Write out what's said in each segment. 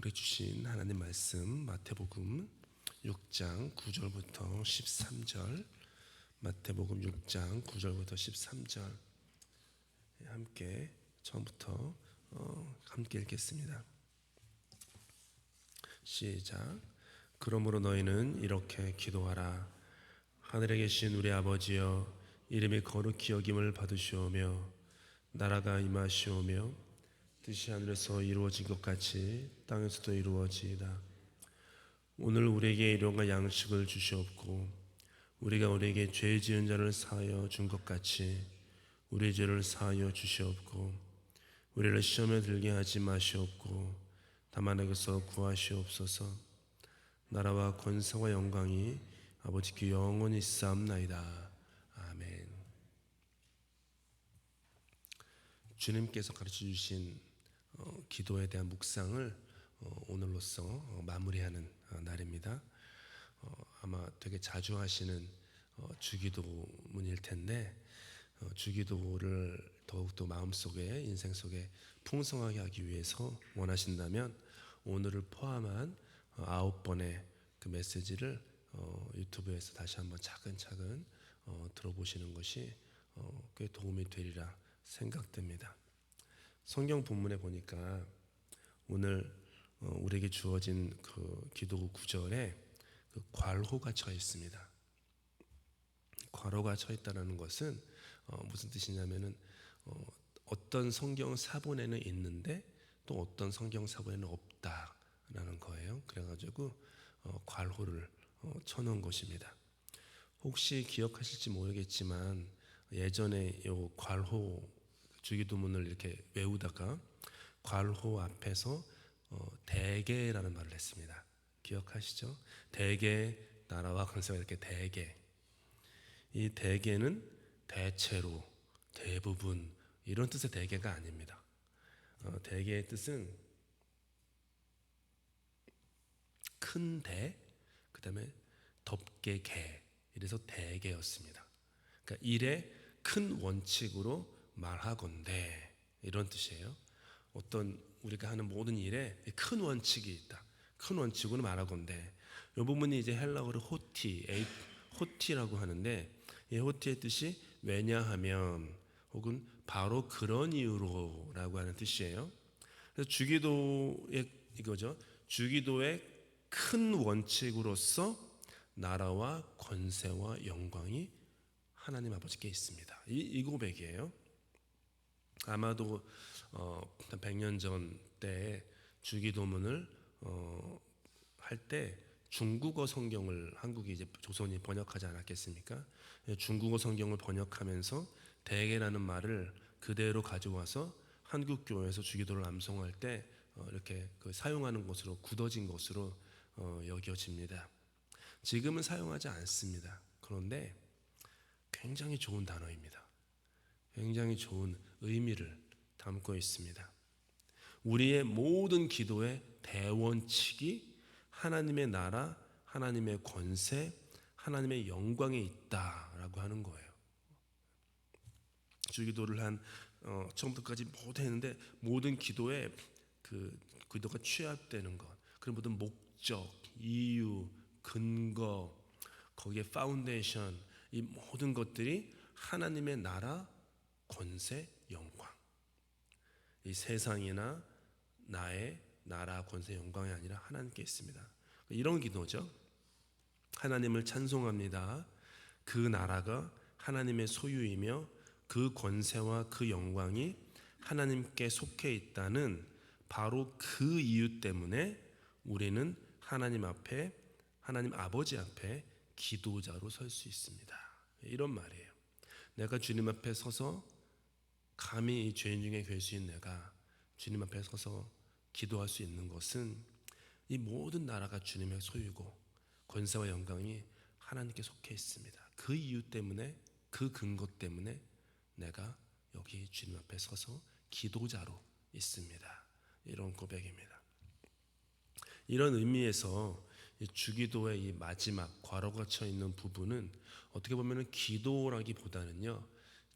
우리 주신 하나님 말씀 마태복음 6장 9절부터 13절, 마태복음 6장 9절부터 13절 함께 처음부터 함께 읽겠습니다. 시작. 그러므로 너희는 이렇게 기도하라. 하늘에 계신 우리 아버지여, 이름이 거룩히 여김을 받으시오며 나라가 임하시오며 뜻이 하늘에서 이루어진 것 같이 땅에서도 이루어지이다. 오늘 우리에게 일용할 양식을 주시옵고 우리가 우리에게 죄 지은 자를 사하여 준 것 같이 우리의 죄를 사하여 주시옵고 우리를 시험에 들게 하지 마시옵고 다만 악에서 구하시옵소서. 나라와 권세와 영광이 아버지께 영원히 있사옵나이다. 아멘. 주님께서 가르쳐 주신 기도에 대한 묵상을 오늘로써 마무리하는 날입니다. 아마 되게 자주 하시는 주기도문일 텐데 주기도를 더욱더 마음속에 인생 속에 풍성하게 하기 위해서 원하신다면 오늘을 포함한 9번의 그 메시지를 유튜브에서 다시 한번 차근차근 들어보시는 것이 꽤 도움이 되리라 생각됩니다. 성경 본문에 보니까 오늘 우리에게 주어진 그 기도 구절에 그 괄호가 쳐 있습니다. 괄호가 쳐 있다는 것은 무슨 뜻이냐면은 어떤 성경 사본에는 있는데 또 어떤 성경 사본에는 없다라는 거예요. 그래가지고 괄호를 쳐놓은 것입니다. 혹시 기억하실지 모르겠지만 예전에 요 괄호 주기도문을 이렇게 외우다가 괄호 앞에서 대개라는 말을 했습니다. 기억하시죠? 대개, 나라와 권세가 이렇게 대개. 이 대개는 대체로, 대부분 이런 뜻의 대개가 아닙니다. 대개의 뜻은 큰 대, 그 다음에 덮개 개, 이래서 대개였습니다. 그러니까 일의 큰 원칙으로 말하건대 이런 뜻이에요. 어떤 우리가 하는 모든 일에 큰 원칙이 있다. 큰 원칙으로 말하건대. 이 부분이 이제 헬라어로 호티라고 하는데 이 호티의 뜻이 왜냐하면 혹은 바로 그런 이유로라고 하는 뜻이에요. 그래서 주기도의 이거죠. 주기도의 큰 원칙으로서 나라와 권세와 영광이 하나님 아버지께 있습니다. 이 고백이에요. 아마도 한 100년 전 때에 주기도문을 할 때 중국어 성경을 한국이 이제 조선이 번역하지 않았겠습니까? 중국어 성경을 번역하면서 대개라는 말을 그대로 가져와서 한국 교회에서 주기도를 암송할 때 이렇게 사용하는 것으로 굳어진 것으로 여겨집니다. 지금은 사용하지 않습니다. 그런데 굉장히 좋은 단어입니다. 굉장히 좋은 의미를 담고 있습니다. 우리의 모든 기도의 대원칙이 하나님의 나라, 하나님의 권세, 하나님의 영광에 있다라고 하는 거예요. 주기도를 한 처음부터까지 모두 했는데 모든 기도에 그 기도가 취합되는 것, 그런 모든 목적, 이유, 근거, 거기에 파운데이션, 이 모든 것들이 하나님의 나라, 권세, 영광. 이 세상이나 나의 나라, 권세, 영광이 아니라 하나님께 있습니다. 이런 기도죠. 하나님을 찬송합니다. 그 나라가 하나님의 소유이며 그 권세와 그 영광이 하나님께 속해 있다는 바로 그 이유 때문에 우리는 하나님 앞에, 하나님 아버지 앞에 기도자로 설 수 있습니다. 이런 말이에요. 내가 주님 앞에 서서 감히 이 죄인 중에 괴수인 내가 주님 앞에 서서 기도할 수 있는 것은 이 모든 나라가 주님의 소유고 권세와 영광이 하나님께 속해 있습니다. 그 이유 때문에, 그 근거 때문에 내가 여기 주님 앞에 서서 기도자로 있습니다. 이런 고백입니다. 이런 의미에서 주기도의 이 마지막 괄호가 쳐 있는 부분은 어떻게 보면 기도라기보다는요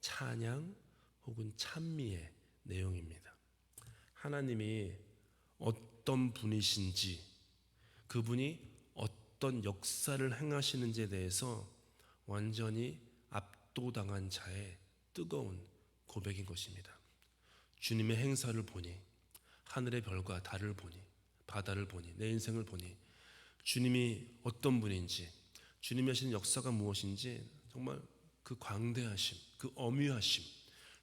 찬양 혹은 찬미의 내용입니다. 하나님이 어떤 분이신지, 그분이 어떤 역사를 행하시는지에 대해서 완전히 압도당한 자의 뜨거운 고백인 것입니다. 주님의 행사를 보니, 하늘의 별과 달을 보니, 바다를 보니, 내 인생을 보니, 주님이 어떤 분인지, 주님이 하시는 역사가 무엇인지 정말 그 광대하심, 그 엄유하심,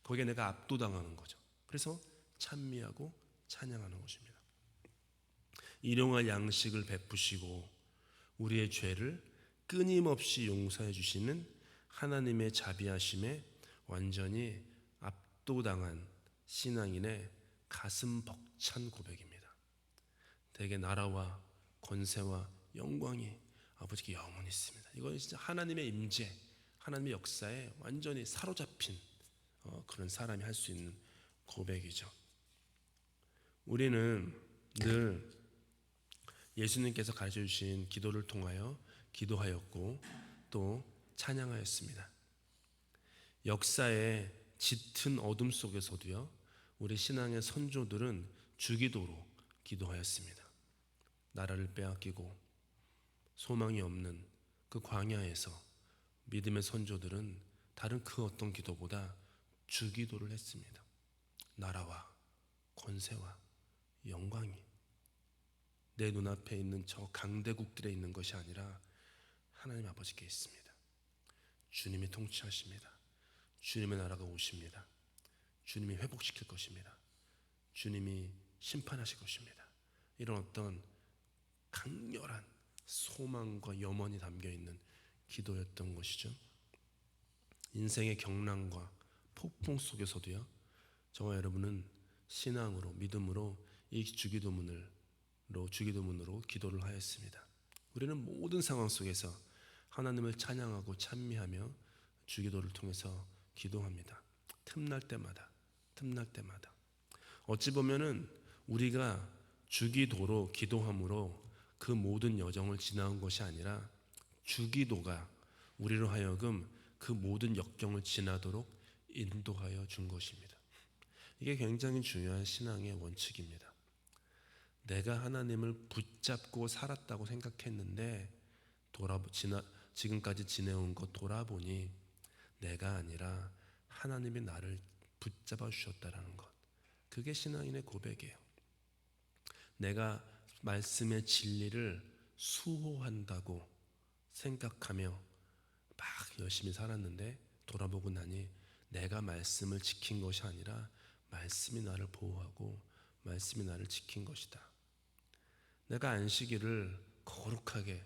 거기에 내가 압도당하는 거죠. 그래서 찬미하고 찬양하는 것입니다. 일용할 양식을 베푸시고 우리의 죄를 끊임없이 용서해 주시는 하나님의 자비하심에 완전히 압도당한 신앙인의 가슴 벅찬 고백입니다. 대개 나라와 권세와 영광이 아버지께 영원히 있습니다. 이건 진짜 하나님의 임재, 하나님의 역사에 완전히 사로잡힌 그런 사람이 할 수 있는 고백이죠. 우리는 늘 예수님께서 가르쳐 주신 기도를 통하여 기도하였고 또 찬양하였습니다. 역사의 짙은 어둠 속에서도요, 우리 신앙의 선조들은 주기도로 기도하였습니다. 나라를 빼앗기고 소망이 없는 그 광야에서 믿음의 선조들은 다른 그 어떤 기도보다 주기도를 했습니다. 나라와 권세와 영광이 내 눈앞에 있는 저 강대국들에 있는 것이 아니라 하나님 아버지께 있습니다. 주님이 통치하십니다. 주님의 나라가 오십니다. 주님이 회복시킬 것입니다. 주님이 심판하실 것입니다. 이런 어떤 강렬한 소망과 염원이 담겨있는 기도였던 것이죠. 인생의 경랑과 폭풍 속에서도요, 저와 여러분은 신앙으로, 믿음으로 이 주기도문으로 기도를 하였습니다. 우리는 모든 상황 속에서 하나님을 찬양하고 찬미하며 주기도를 통해서 기도합니다. 틈날 때마다 어찌 보면은 우리가 주기도로 기도함으로 그 모든 여정을 지나온 것이 아니라 주기도가 우리로 하여금 그 모든 역경을 지나도록 인도하여 준 것입니다. 이게 굉장히 중요한 신앙의 원칙입니다. 내가 하나님을 붙잡고 살았다고 생각했는데 지금까지 지내온 것 돌아보니 내가 아니라 하나님이 나를 붙잡아 주셨다라는 것, 그게 신앙인의 고백이에요. 내가 말씀의 진리를 수호한다고 생각하며 막 열심히 살았는데 돌아보고 나니 내가 말씀을 지킨 것이 아니라 말씀이 나를 보호하고 말씀이 나를 지킨 것이다. 내가 안식일을 거룩하게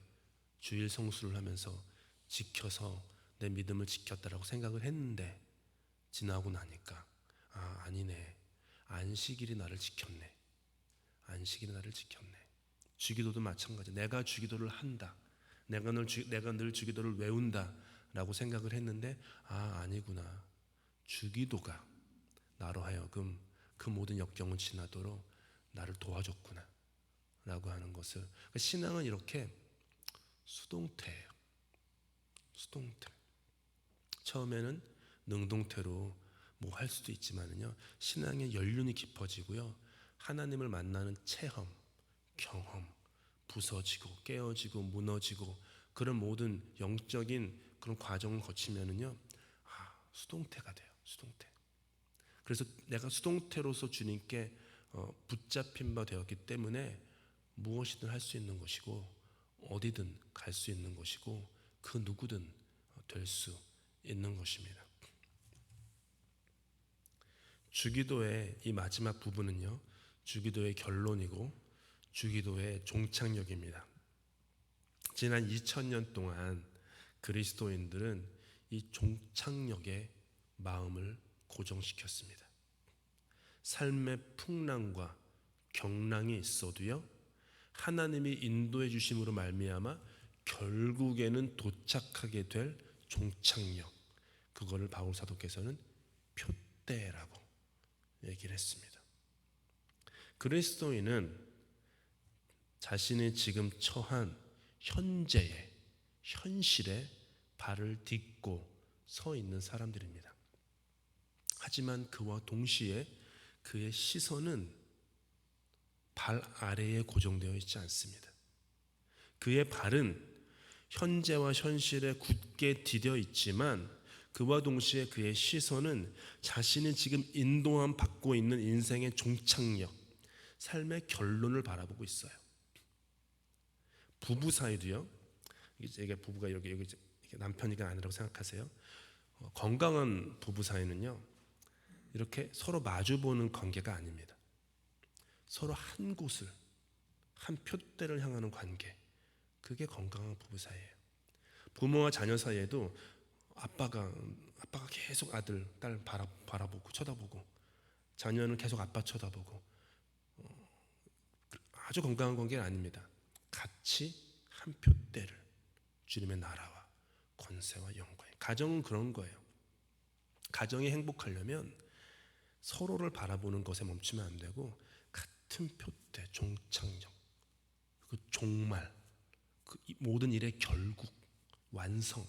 주일 성수를 하면서 지켜서 내 믿음을 지켰다라고 생각을 했는데 지나고 나니까 아니네, 안식일이 나를 지켰네. 안식일이 나를 지켰네. 주기도도 마찬가지. 내가 주기도를 한다, 내가 늘 주기도를 외운다라고 생각을 했는데 아니구나, 주기도가 나로 하여금 그 모든 역경을 지나도록 나를 도와줬구나 라고 하는 것을, 신앙은 이렇게 수동태예요. 수동태. 처음에는 능동태로 뭐 할 수도 있지만은요, 신앙의 연륜이 깊어지고요, 하나님을 만나는 체험, 경험, 부서지고 깨어지고 무너지고 그런 모든 영적인 그런 과정을 거치면은요, 수동태가 돼요. 수동태. 그래서 내가 수동태로서 주님께 붙잡힌 바 되었기 때문에 무엇이든 할 수 있는 것이고 어디든 갈 수 있는 것이고 그 누구든 될 수 있는 것입니다. 주기도의 이 마지막 부분은요, 주기도의 결론이고 주기도의 종착역입니다. 지난 2000년 동안 그리스도인들은 이 종착역에 마음을 고정시켰습니다. 삶의 풍랑과 경랑이 있어도요, 하나님이 인도해 주심으로 말미암아 결국에는 도착하게 될 종착역, 그거를 바울 사도께서는 표대라고 얘기를 했습니다. 그리스도인은 자신이 지금 처한 현재의 현실에 발을 딛고 서 있는 사람들입니다. 하지만 그와 동시에 그의 시선은 발 아래에 고정되어 있지 않습니다. 그의 발은 현재와 현실에 굳게 디뎌 있지만 그와 동시에 그의 시선은 자신이 지금 인도함 받고 있는 인생의 종착역, 삶의 결론을 바라보고 있어요. 부부 사이도요. 이게 부부가 여기 남편이가 아니라고 생각하세요. 건강한 부부 사이는요. 이렇게 서로 마주보는 관계가 아닙니다. 서로 한 곳을, 한 표대를 향하는 관계. 그게 건강한 부부 사이예요. 부모와 자녀 사이에도 아빠가 계속 아들, 딸 바라보고 쳐다보고, 자녀는 계속 아빠 쳐다보고, 아주 건강한 관계는 아닙니다. 같이 한 표대를, 주님의 나라와 권세와 영광. 가정은 그런 거예요. 가정이 행복하려면 서로를 바라보는 것에 멈추면 안 되고 같은 표대, 종착역, 그 종말, 그 모든 일의 결국, 완성,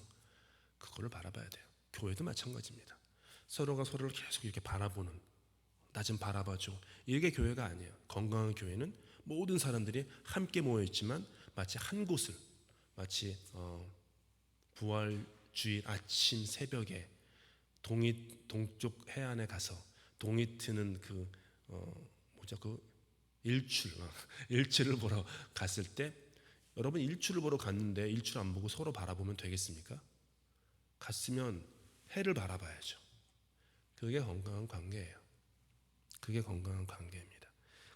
그거를 바라봐야 돼요. 교회도 마찬가지입니다. 서로가 서로를 계속 이렇게 바라보는, 나 좀 바라봐줘, 이게 교회가 아니에요. 건강한 교회는 모든 사람들이 함께 모여 있지만 마치 한 곳을, 마치 부활주일 아침 새벽에 동쪽 해안에 가서 동이 트는 그 일출을 보러 갔을 때, 여러분 일출을 보러 갔는데 일출 안 보고 서로 바라보면 되겠습니까? 갔으면 해를 바라봐야죠. 그게 건강한 관계예요. 그게 건강한 관계입니다.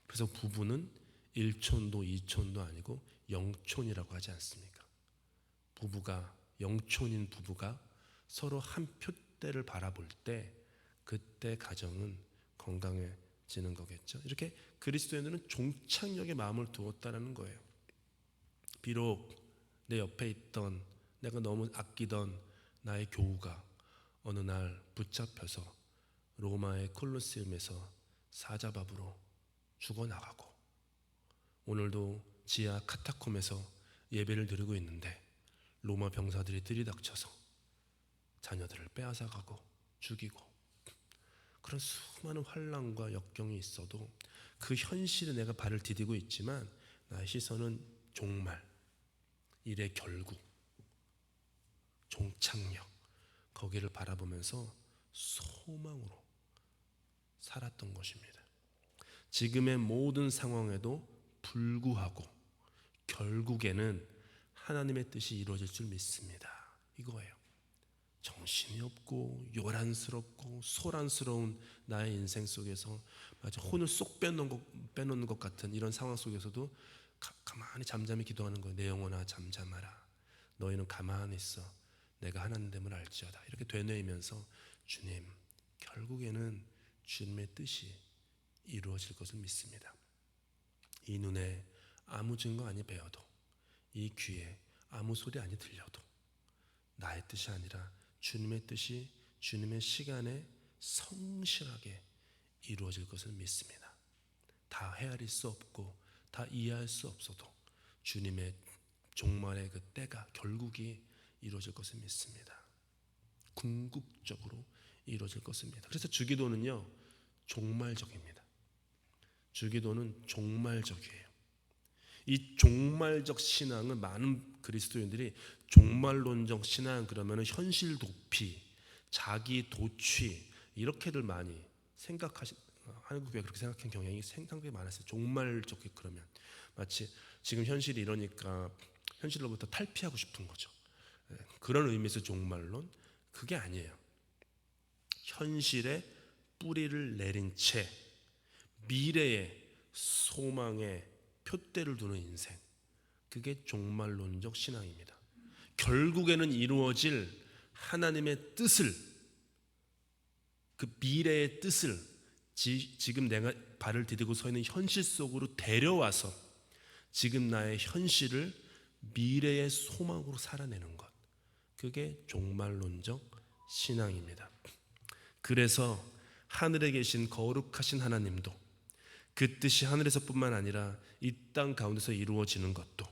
그래서 부부는 1촌도 2촌도 아니고 영촌이라고 하지 않습니까? 영촌인 부부가 서로 한 표대를 바라볼 때 그때 가정은 건강해지는 거겠죠. 이렇게 그리스도인들은 종착역에 마음을 두었다는 거예요. 비록 내 옆에 있던, 내가 너무 아끼던 나의 교우가 어느 날 붙잡혀서 로마의 콜로세움에서 사자밥으로 죽어나가고, 오늘도 지하 카타콤에서 예배를 드리고 있는데 로마 병사들이 들이닥쳐서 자녀들을 빼앗아가고 죽이고, 그런 수많은 환난과 역경이 있어도 그 현실에 내가 발을 디디고 있지만 나의 시선은 종말, 일의 결국, 종착역, 거기를 바라보면서 소망으로 살았던 것입니다. 지금의 모든 상황에도 불구하고 결국에는 하나님의 뜻이 이루어질 줄 믿습니다. 이거예요. 정신이 없고 요란스럽고 소란스러운 나의 인생 속에서 마치 혼을 쏙 빼놓는 것 같은 이런 상황 속에서도 가만히 잠잠히 기도하는 거예요. 내 영혼아 잠잠하라. 너희는 가만히 있어. 내가 하나님됨을 알지어다. 이렇게 되뇌이면서 주님, 결국에는 주님의 뜻이 이루어질 것을 믿습니다. 이 눈에 아무 증거 아니 배어도, 이 귀에 아무 소리 아니 들려도 나의 뜻이 아니라 주님의 뜻이 주님의 시간에 성실하게 이루어질 것을 믿습니다. 다 헤아릴 수 없고 다 이해할 수 없어도 주님의 종말의 그 때가, 결국이 이루어질 것을 믿습니다. 궁극적으로 이루어질 것입니다. 그래서 주기도는요, 종말적입니다. 주기도는 종말적이에요. 이 종말적 신앙은 많은 그리스도인들이 종말론적 신앙 그러면 현실 도피, 자기 도취 이렇게들 많이 한국에 그렇게 생각하는 경향이 상당히 많았어요. 종말적, 그러면 마치 지금 현실이 이러니까 현실로부터 탈피하고 싶은 거죠. 그런 의미에서 종말론, 그게 아니에요. 현실에 뿌리를 내린 채 미래의 소망에 표대를 두는 인생, 그게 종말론적 신앙입니다. 결국에는 이루어질 하나님의 뜻을, 그 미래의 뜻을 지금 내가 발을 디디고 서 있는 현실 속으로 데려와서 지금 나의 현실을 미래의 소망으로 살아내는 것, 그게 종말론적 신앙입니다. 그래서 하늘에 계신 거룩하신 하나님도 그 뜻이 하늘에서뿐만 아니라 이 땅 가운데서 이루어지는 것도,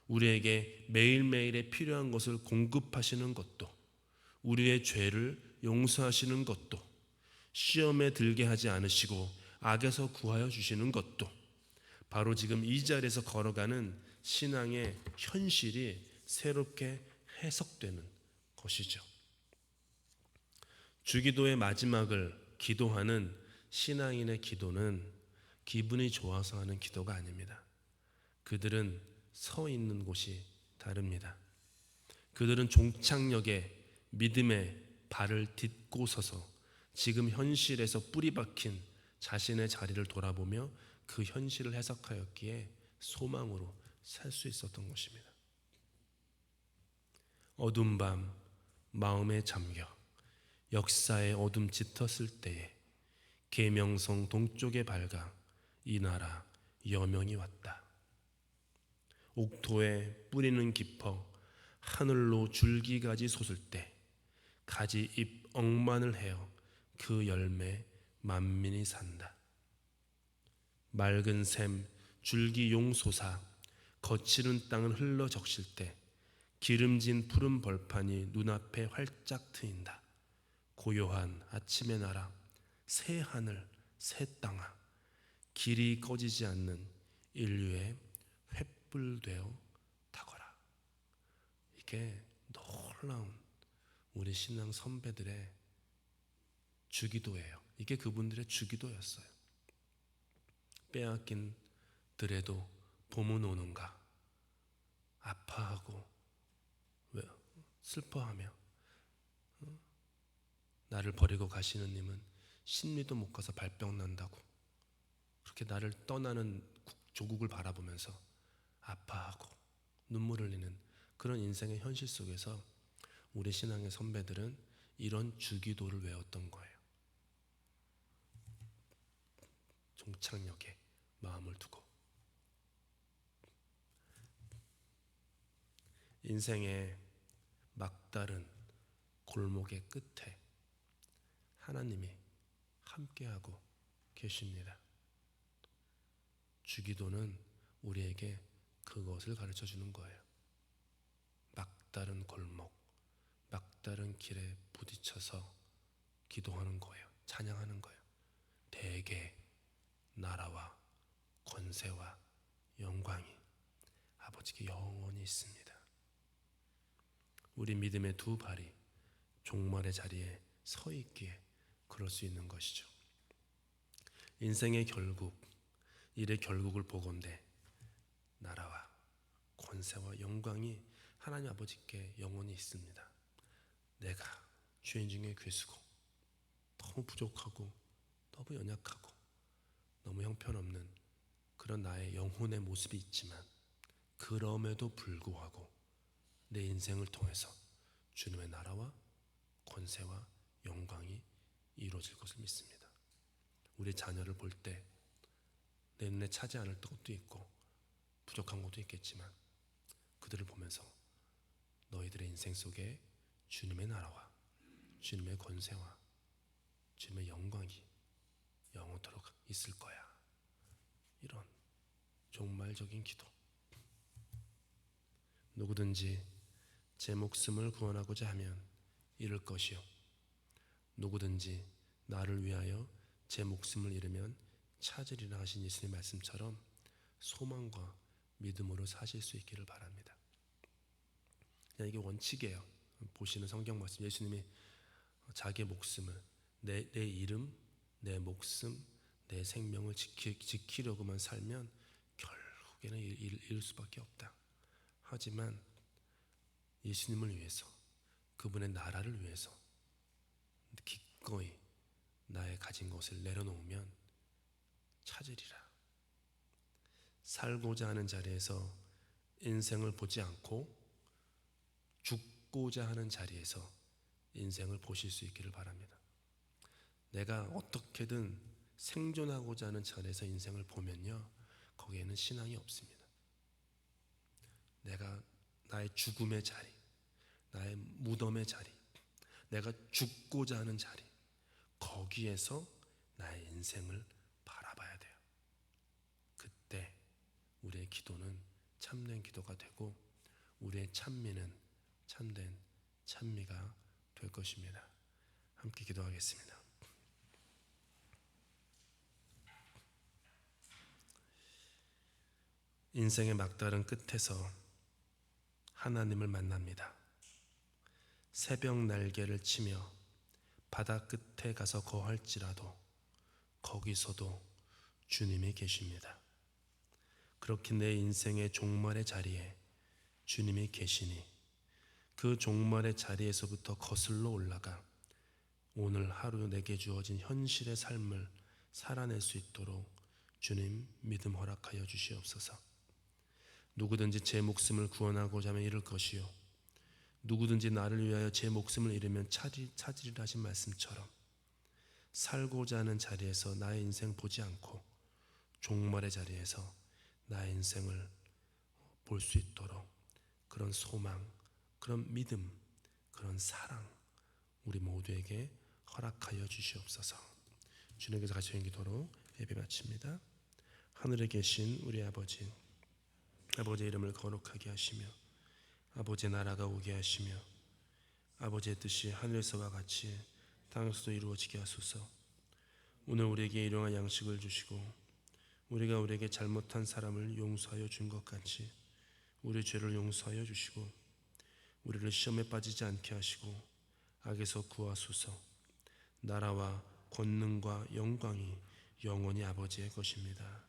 우리에게 매일매일에 필요한 것을 공급하시는 것도, 우리의 죄를 용서하시는 것도, 시험에 들게 하지 않으시고 악에서 구하여 주시는 것도, 바로 지금 이 자리에서 걸어가는 신앙의 현실이 새롭게 해석되는 것이죠. 주기도의 마지막을 기도하는 신앙인의 기도는 기분이 좋아서 하는 기도가 아닙니다. 그들은 서 있는 곳이 다릅니다. 그들은 종착역에 믿음의 발을 딛고 서서 지금 현실에서 뿌리 박힌 자신의 자리를 돌아보며 그 현실을 해석하였기에 소망으로 살 수 있었던 것입니다. 어두운 밤 마음에 잠겨 역사의 어둠 짙었을 때에 계명성 동쪽에 밝아 이 나라 여명이 왔다. 옥토에 뿌리는 깊어 하늘로 줄기가지 솟을 때 가지 잎 억만을 헤어 그 열매 만민이 산다. 맑은 샘 줄기 용솟아 거칠은 땅을 흘러 적실 때 기름진 푸른 벌판이 눈앞에 활짝 트인다. 고요한 아침의 나라 새 하늘 새 땅아 길이 꺼지지 않는 인류의 횃불 되어 타거라. 이게 놀라운 우리 신앙 선배들의 주기도예요. 이게 그분들의 주기도였어요. 빼앗긴 들에도 봄은 오는가 아파하고 슬퍼하며 나를 버리고 가시는 님은 신리도 못 가서 발병 난다고 그렇게 나를 떠나는 조국을 바라보면서 아파하고 눈물 흘리는 그런 인생의 현실 속에서 우리 신앙의 선배들은 이런 주기도를 외웠던 거예요. 종착역에 마음을 두고 인생의 막다른 골목의 끝에 하나님이 함께하고 계십니다. 주기도는 우리에게 그것을 가르쳐 주는 거예요. 막다른 골목, 막다른 길에 부딪혀서 기도하는 거예요. 찬양하는 거예요. 대개 나라와 권세와 영광이 아버지께 영원히 있습니다. 우리 믿음의 두 발이 종말의 자리에 서 있기에 그럴 수 있는 것이죠. 인생의 결국, 일의 결국을 보건대 나라와 권세와 영광이 하나님 아버지께 영원히 있습니다. 내가 죄인 중에 괴수고 너무 부족하고 너무 연약하고 너무 형편없는 그런 나의 영혼의 모습이 있지만 그럼에도 불구하고 내 인생을 통해서 주님의 나라와 권세와 영광이 이루어질 것을 믿습니다. 우리 자녀를 볼 때 내 눈에 차지 않을 것도 있고 부족한 것도 있겠지만 그들을 보면서 너희들의 인생 속에 주님의 나라와 주님의 권세와 주님의 영광이 영원토록 있을 거야. 이런 종말적인 기도. 누구든지 제 목숨을 구원하고자 하면 잃을 것이요 누구든지 나를 위하여 제 목숨을 잃으면 찾으리라 하신 예수님의 말씀처럼 소망과 믿음으로 사실 수 있기를 바랍니다. 그냥 이게 원칙이에요. 보시는 성경 말씀 예수님이 자기의 목숨을 내 이름, 내 목숨, 내 생명을 지키려고만 살면 결국에는 잃을 수밖에 없다. 하지만 예수님을 위해서 그분의 나라를 위해서 기꺼이 나의 가진 것을 내려놓으면 찾으리라. 살고자 하는 자리에서 인생을 보지 않고 죽고자 하는 자리에서 인생을 보실 수 있기를 바랍니다. 내가 어떻게든 생존하고자 하는 자리에서 인생을 보면요 거기에는 신앙이 없습니다. 내가 나의 죽음의 자리, 나의 무덤의 자리, 내가 죽고자 하는 자리 거기에서 나의 인생을 바라봐야 돼요. 그때 우리의 기도는 참된 기도가 되고 우리의 찬미는 참된 찬미가 될 것입니다. 함께 기도하겠습니다. 인생의 막다른 끝에서 하나님을 만납니다. 새벽 날개를 치며 바다 끝에 가서 거할지라도 거기서도 주님이 계십니다. 그렇게 내 인생의 종말의 자리에 주님이 계시니 그 종말의 자리에서부터 거슬러 올라가 오늘 하루 내게 주어진 현실의 삶을 살아낼 수 있도록 주님 믿음 허락하여 주시옵소서. 누구든지 제 목숨을 구원하고자 하면 잃을 것이요 누구든지 나를 위하여 제 목숨을 잃으면 찾으리라 하신 말씀처럼 살고자 하는 자리에서 나의 인생 보지 않고 종말의 자리에서 나의 인생을 볼 수 있도록 그런 소망, 그런 믿음, 그런 사랑 우리 모두에게 허락하여 주시옵소서. 주님께서 같이 기도로 예배 마칩니다. 하늘에 계신 우리 아버지, 아버지의 이름을 거룩하게 하시며 아버지의 나라가 오게 하시며 아버지의 뜻이 하늘에서와 같이 땅에서도 이루어지게 하소서. 오늘 우리에게 일용할 양식을 주시고 우리가 우리에게 잘못한 사람을 용서하여 준 것 같이 우리 죄를 용서하여 주시고 우리를 시험에 빠지지 않게 하시고 악에서 구하소서. 나라와 권능과 영광이 영원히 아버지의 것입니다.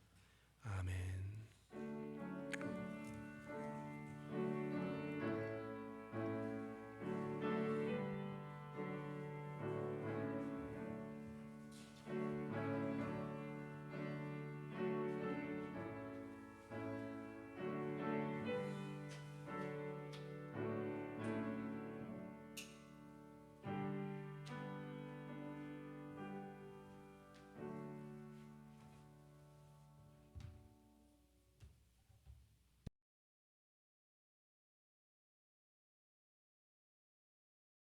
아멘.